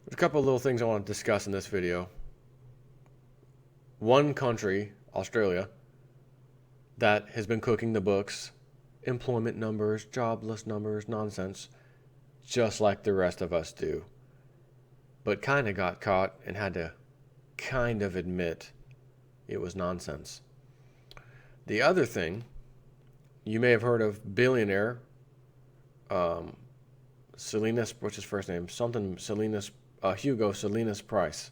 There's a couple of little things I want to discuss in this video. One country, Australia, that has been cooking the books, employment numbers, jobless numbers, nonsense, just like the rest of us do, but kind of got caught and had to kind of admit it was nonsense. The other thing, you may have heard of billionaire Salinas, what's his first name? Something Salinas, Hugo Salinas Price.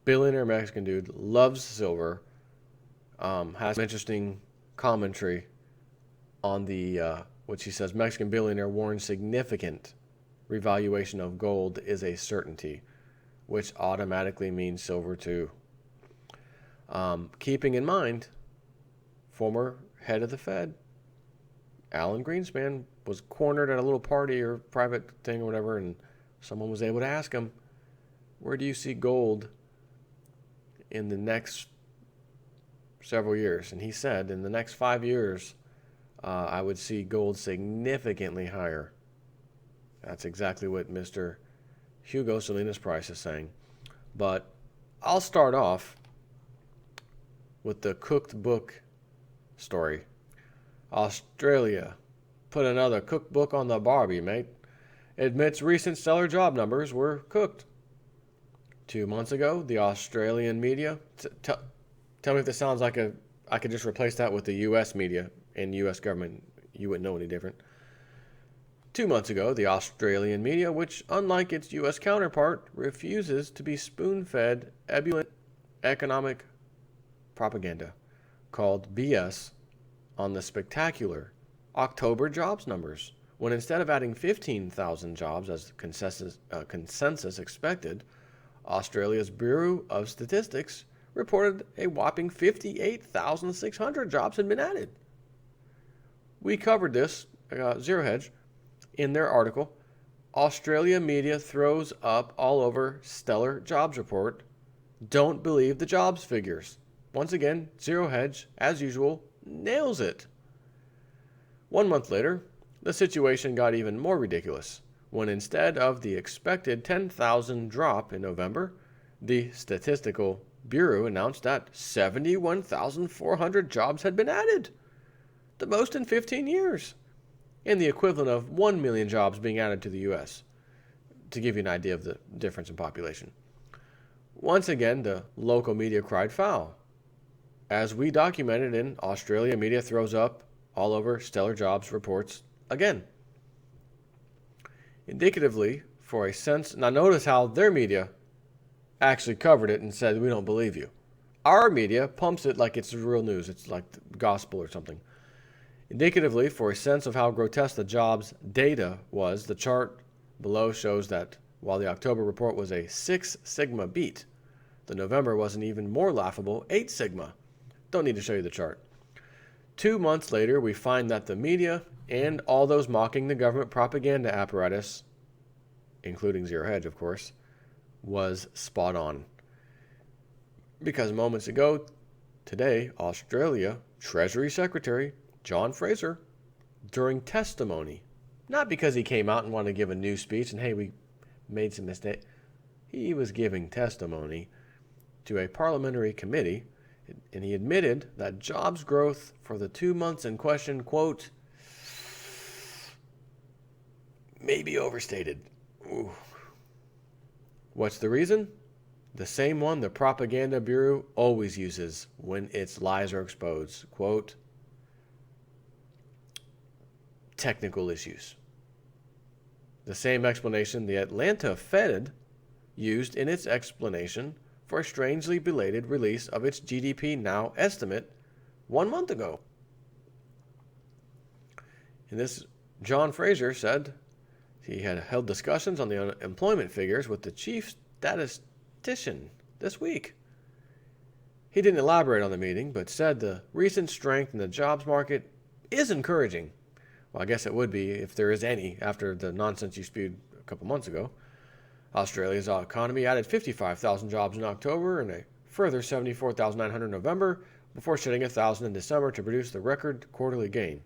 Billionaire Mexican dude, loves silver, has some interesting commentary on the, which he says Mexican billionaire warns significant revaluation of gold is a certainty, which automatically means silver too. Keeping in mind, former head of the Fed, Alan Greenspan, was cornered at a little party or private thing or whatever, and someone was able to ask him, where do you see gold in the next several years? And he said, in the next 5 years, I would see gold significantly higher. That's exactly what Mr. Hugo Salinas Price is saying. But I'll start off with the cooked book story. Australia put another cookbook on the Barbie, mate. Admits recent stellar job numbers were cooked. 2 months ago, the Australian media... Tell me if this sounds like I could just replace that with the U.S. media and U.S. government. You wouldn't know any different. 2 months ago, the Australian media, which, unlike its U.S. counterpart, refuses to be spoon-fed ebullient economic propaganda, called BS on the spectacular October jobs numbers, when instead of adding 15,000 jobs as consensus expected, Australia's Bureau of Statistics reported a whopping 58,600 jobs had been added. We covered this, Zero Hedge, in their article, Australia media throws up all over stellar jobs report. Don't believe the jobs figures. Once again, Zero Hedge, as usual, nails it. 1 month later, the situation got even more ridiculous, when instead of the expected 10,000 drop in November, the Statistical Bureau announced that 71,400 jobs had been added, the most in 15 years, and the equivalent of 1 million jobs being added to the U.S., to give you an idea of the difference in population. Once again, the local media cried foul. As we documented in Australia, media throws up all over stellar jobs reports again. Indicatively, for a sense, now notice how their media actually covered it and said, we don't believe you. Our media pumps it like it's real news. It's like the gospel or something. Indicatively, for a sense of how grotesque the jobs data was, the chart below shows that while the October report was a 6 sigma beat, the November was an even more laughable 8 sigma. Don't need to show you the chart. 2 months later, we find that the media and all those mocking the government propaganda apparatus, including Zero Hedge, of course, was spot on. Because moments ago, today, Australia Treasury Secretary John Fraser, during testimony, not because he came out and wanted to give a new speech and, hey, we made some mistakes. He was giving testimony to a parliamentary committee, and he admitted that jobs growth for the 2 months in question, quote, may be overstated. Ooh. What's the reason? The same one the Propaganda Bureau always uses when its lies are exposed. Quote, technical issues. The same explanation the Atlanta Fed used in its explanation for a strangely belated release of its GDP Now estimate 1 month ago. In this, John Fraser said he had held discussions on the unemployment figures with the chief statistician this week. He didn't elaborate on the meeting, but said the recent strength in the jobs market is encouraging. Well, I guess it would be if there is any after the nonsense you spewed a couple months ago. Australia's economy added 55,000 jobs in October and a further 74,900 in November, before shedding 1,000 in December to produce the record quarterly gain.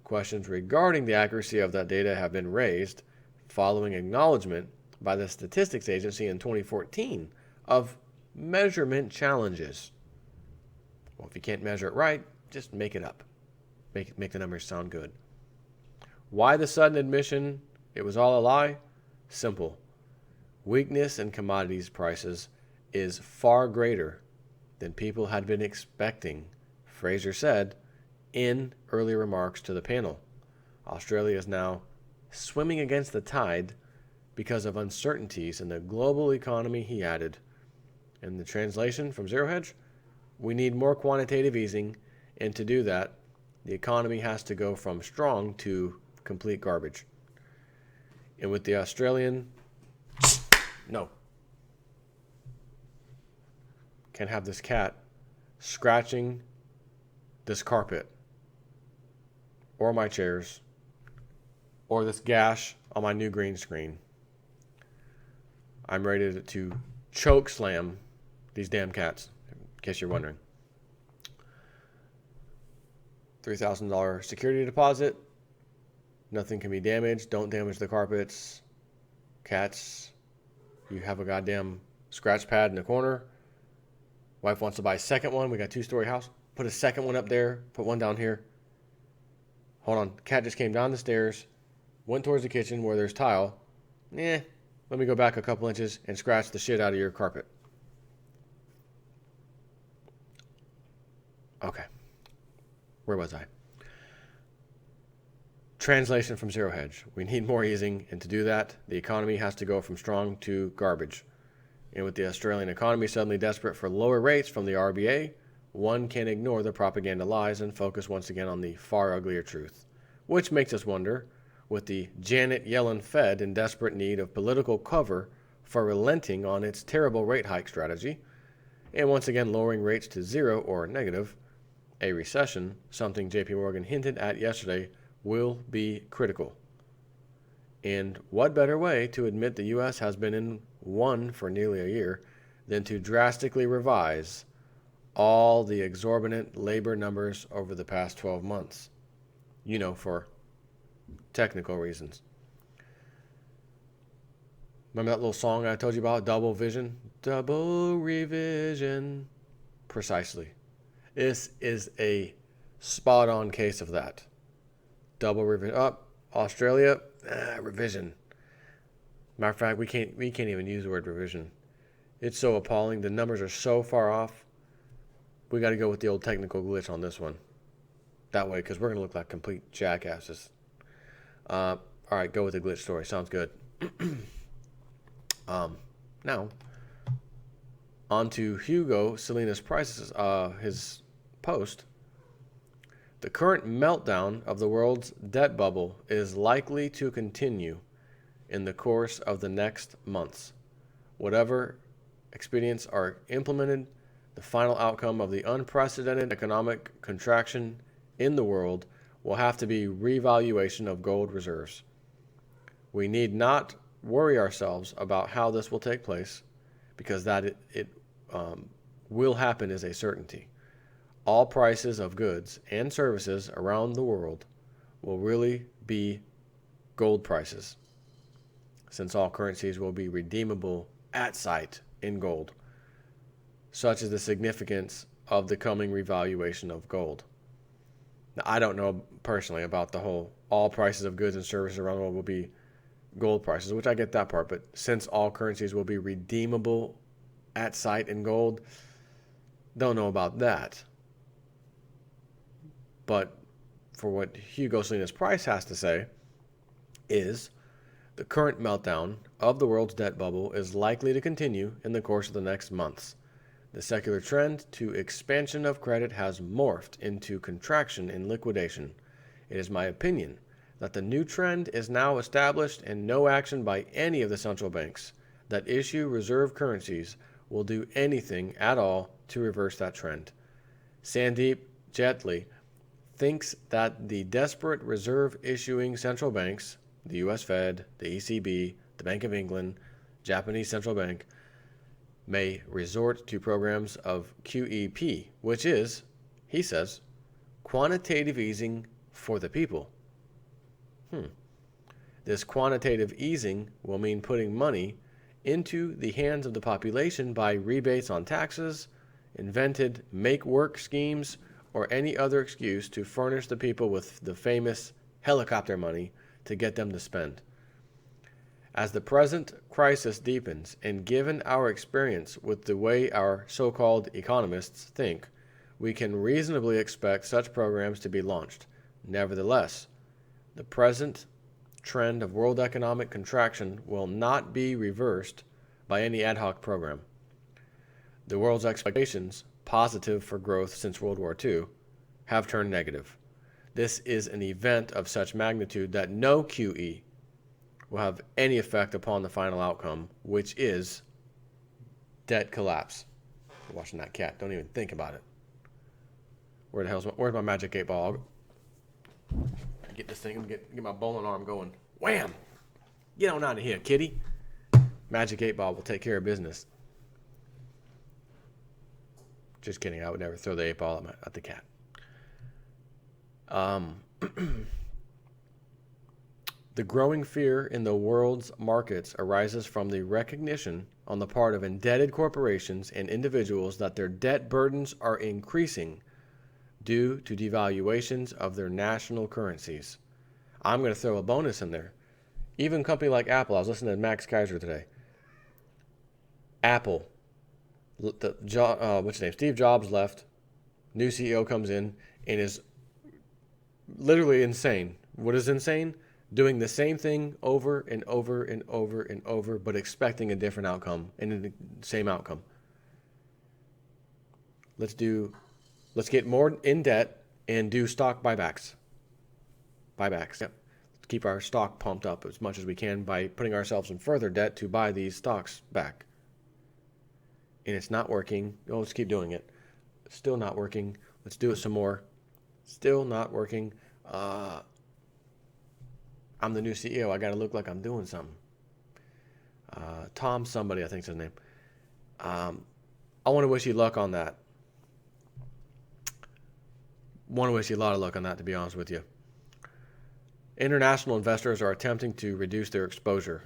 Questions regarding the accuracy of that data have been raised following acknowledgement by the Statistics Agency in 2014 of measurement challenges. Well, if you can't measure it right, just make it up. Make the numbers sound good. Why the sudden admission it was all a lie? Simple. Weakness in commodities prices is far greater than people had been expecting, Fraser said in early remarks to the panel. Australia is now swimming against the tide because of uncertainties in the global economy, he added. In the translation from Zero Hedge, we need more quantitative easing, and to do that, the economy has to go from strong to complete garbage. And with the Australian, no. Can't have this cat scratching this carpet or my chairs or this gash on my new green screen. I'm ready to choke slam these damn cats, in case you're wondering. $3,000 security deposit. Nothing can be damaged. Don't damage the carpets. Cats, you have a goddamn scratch pad in the corner. Wife wants to buy a second one. We got a 2-story house. Put a second one up there. Put one down here. Hold on. Cat just came down the stairs. Went towards the kitchen where there's tile. Let me go back a couple inches and scratch the shit out of your carpet. Okay. Where was I? Translation from Zero Hedge. We need more easing, and to do that, the economy has to go from strong to garbage. And with the Australian economy suddenly desperate for lower rates from the RBA, one can ignore the propaganda lies and focus once again on the far uglier truth. Which makes us wonder, with the Janet Yellen Fed in desperate need of political cover for relenting on its terrible rate hike strategy, and once again lowering rates to zero or negative, a recession, something JP Morgan hinted at yesterday, will be critical. And what better way to admit the U.S. has been in one for nearly a year than to drastically revise all the exorbitant labor numbers over the past 12 months? For technical reasons. Remember that little song I told you about, Double Vision? Double revision. Precisely. This is a spot-on case of that. Double revision. Australia, revision. Matter of fact, we can't even use the word revision. It's so appalling. The numbers are so far off. We got to go with the old technical glitch on this one. That way, because we're going to look like complete jackasses. All right, go with the glitch story. Sounds good. Now, on to Hugo Salinas Price's his post. The current meltdown of the world's debt bubble is likely to continue in the course of the next months. Whatever expedients are implemented, the final outcome of the unprecedented economic contraction in the world will have to be revaluation of gold reserves. We need not worry ourselves about how this will take place, because that it will happen is a certainty. All prices of goods and services around the world will really be gold prices, since all currencies will be redeemable at sight in gold. Such is the significance of the coming revaluation of gold. Now, I don't know personally about the whole all prices of goods and services around the world will be gold prices, which I get that part, but since all currencies will be redeemable at sight in gold, don't know about that. But for what Hugo Salinas Price has to say is the current meltdown of the world's debt bubble is likely to continue in the course of the next months. The secular trend to expansion of credit has morphed into contraction and liquidation. It is my opinion that the new trend is now established, and no action by any of the central banks that issue reserve currencies will do anything at all to reverse that trend. Sandeep Jetley thinks that the desperate reserve issuing central banks, the US Fed, the ECB, the Bank of England, Japanese Central Bank, may resort to programs of QEP, which is, he says, quantitative easing for the people. This quantitative easing will mean putting money into the hands of the population by rebates on taxes, invented make-work schemes, or any other excuse to furnish the people with the famous helicopter money to get them to spend. As the present crisis deepens, and given our experience with the way our so-called economists think, we can reasonably expect such programs to be launched. Nevertheless, the present trend of world economic contraction will not be reversed by any ad hoc program. The world's expectations, positive for growth since World War II, have turned negative. This is an event of such magnitude that no QE will have any effect upon the final outcome, which is debt collapse. You're watching that cat. Don't even think about it. Where's my magic 8 ball? Get this thing, get my bowling arm going. Wham! Get on out of here, kitty. Magic 8 ball will take care of business. Just kidding. I would never throw the 8 ball at the cat. The growing fear in the world's markets arises from the recognition on the part of indebted corporations and individuals that their debt burdens are increasing due to devaluations of their national currencies. I'm going to throw a bonus in there. Even a company like Apple, I was listening to Max Kaiser today. Apple, what's his name? Steve Jobs left. New CEO comes in and is literally insane. What is insane? Doing the same thing over and over and over and over, but expecting a different outcome and the same outcome. Let's get more in debt and do stock buybacks. Yep. Keep our stock pumped up as much as we can by putting ourselves in further debt to buy these stocks back. And it's not working. Oh, let's keep doing it. Still not working. Let's do it some more. Still not working. I'm the new CEO. I got to look like I'm doing something. Tom somebody, I think is his name. I want to wish you luck on that. Want to wish you a lot of luck on that, to be honest with you. International investors are attempting to reduce their exposure.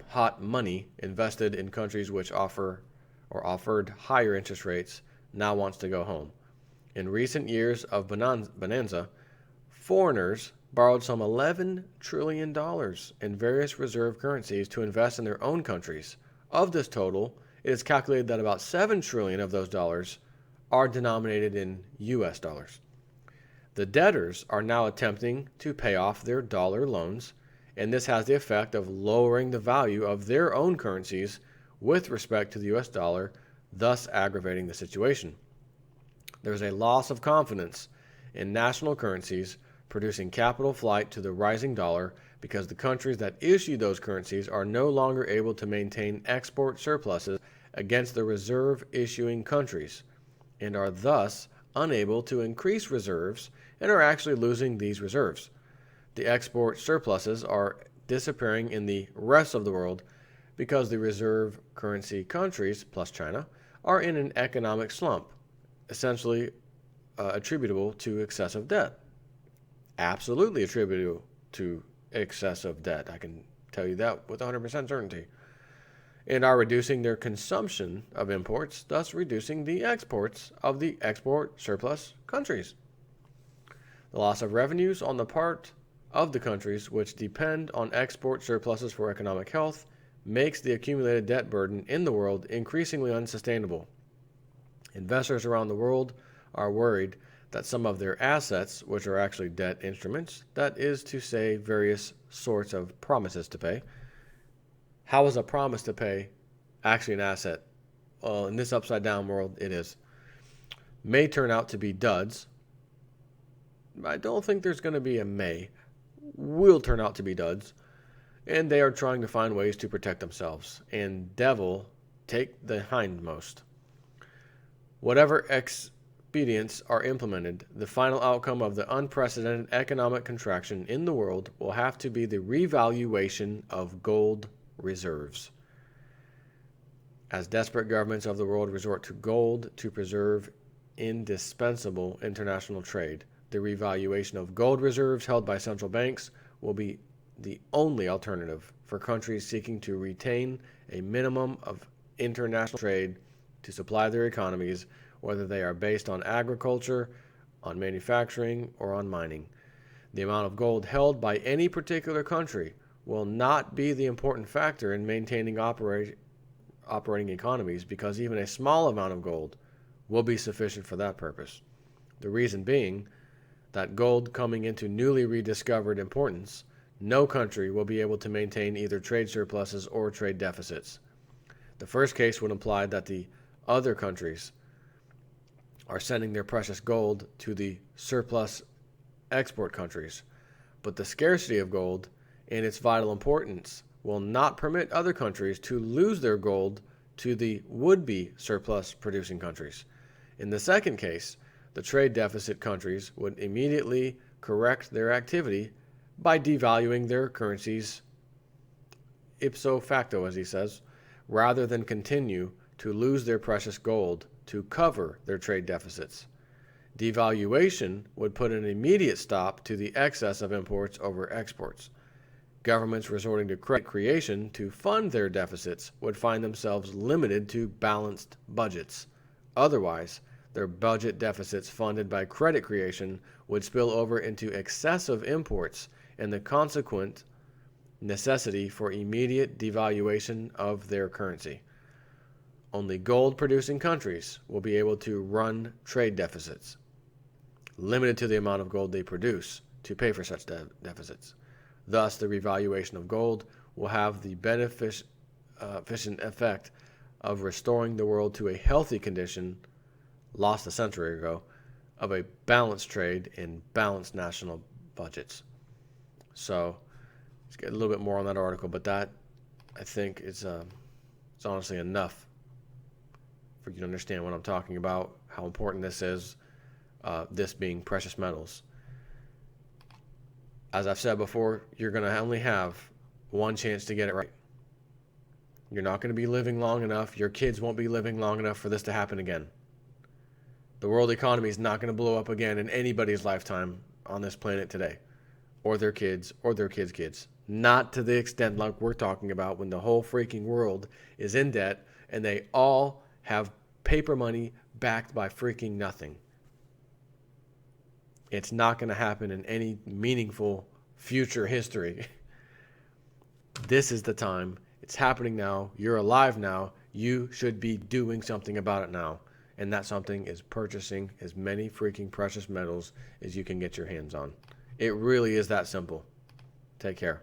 Hot money invested in countries which offer or offered higher interest rates now wants to go home. In recent years of bonanza, foreigners borrowed some $11 trillion in various reserve currencies to invest in their own countries. Of this total, it is calculated that about $7 trillion of those dollars are denominated in U.S. dollars. The debtors are now attempting to pay off their dollar loans, and this has the effect of lowering the value of their own currencies with respect to the U.S. dollar, thus aggravating the situation. There's a loss of confidence in national currencies, producing capital flight to the rising dollar because the countries that issue those currencies are no longer able to maintain export surpluses against the reserve issuing countries and are thus unable to increase reserves and are actually losing these reserves. The export surpluses are disappearing in the rest of the world because the reserve currency countries, plus China, are in an economic slump, essentially attributable to excessive debt. Absolutely attributable to excessive debt. I can tell you that with 100% certainty. And are reducing their consumption of imports, thus reducing the exports of the export surplus countries. The loss of revenues on the part of the countries which depend on export surpluses for economic health makes the accumulated debt burden in the world increasingly unsustainable. Investors around the world are worried that some of their assets, which are actually debt instruments, that is to say various sorts of promises to pay. How is a promise to pay actually an asset? Well, in this upside down world, it is. May turn out to be duds. I don't think there's going to be a may. Will turn out to be duds. And they are trying to find ways to protect themselves. And devil take the hindmost. Whatever expedients are implemented, the final outcome of the unprecedented economic contraction in the world will have to be the revaluation of gold reserves. As desperate governments of the world resort to gold to preserve indispensable international trade, the revaluation of gold reserves held by central banks will be the only alternative for countries seeking to retain a minimum of international trade to supply their economies, whether they are based on agriculture, on manufacturing, or on mining. The amount of gold held by any particular country will not be the important factor in maintaining operating economies, because even a small amount of gold will be sufficient for that purpose. The reason being that gold coming into newly rediscovered importance, no country will be able to maintain either trade surpluses or trade deficits. The first case would imply that the other countries are sending their precious gold to the surplus export countries, but the scarcity of gold and its vital importance will not permit other countries to lose their gold to the would-be surplus producing countries. In the second case, the trade deficit countries would immediately correct their activity by devaluing their currencies ipso facto, as he says, rather than continue to lose their precious gold to cover their trade deficits. Devaluation would put an immediate stop to the excess of imports over exports. Governments resorting to credit creation to fund their deficits would find themselves limited to balanced budgets. Otherwise, their budget deficits funded by credit creation would spill over into excessive imports and the consequent necessity for immediate devaluation of their currency. Only gold-producing countries will be able to run trade deficits, limited to the amount of gold they produce to pay for such deficits. Thus, the revaluation of gold will have the beneficent effect of restoring the world to a healthy condition lost a century ago of a balanced trade and balanced national budgets. So let's get a little bit more on that article, but that, I think, is it's honestly enough for you to understand what I'm talking about, how important this is, this being precious metals. As I've said before, you're going to only have one chance to get it right. You're not going to be living long enough. Your kids won't be living long enough for this to happen again. The world economy is not going to blow up again in anybody's lifetime on this planet today, or their kids, or their kids' kids. Not to the extent like we're talking about when the whole freaking world is in debt and they all have paper money backed by freaking nothing. It's not going to happen in any meaningful future history. This is the time. It's happening now. You're alive now. You should be doing something about it now. And that something is purchasing as many freaking precious metals as you can get your hands on. It really is that simple. Take care.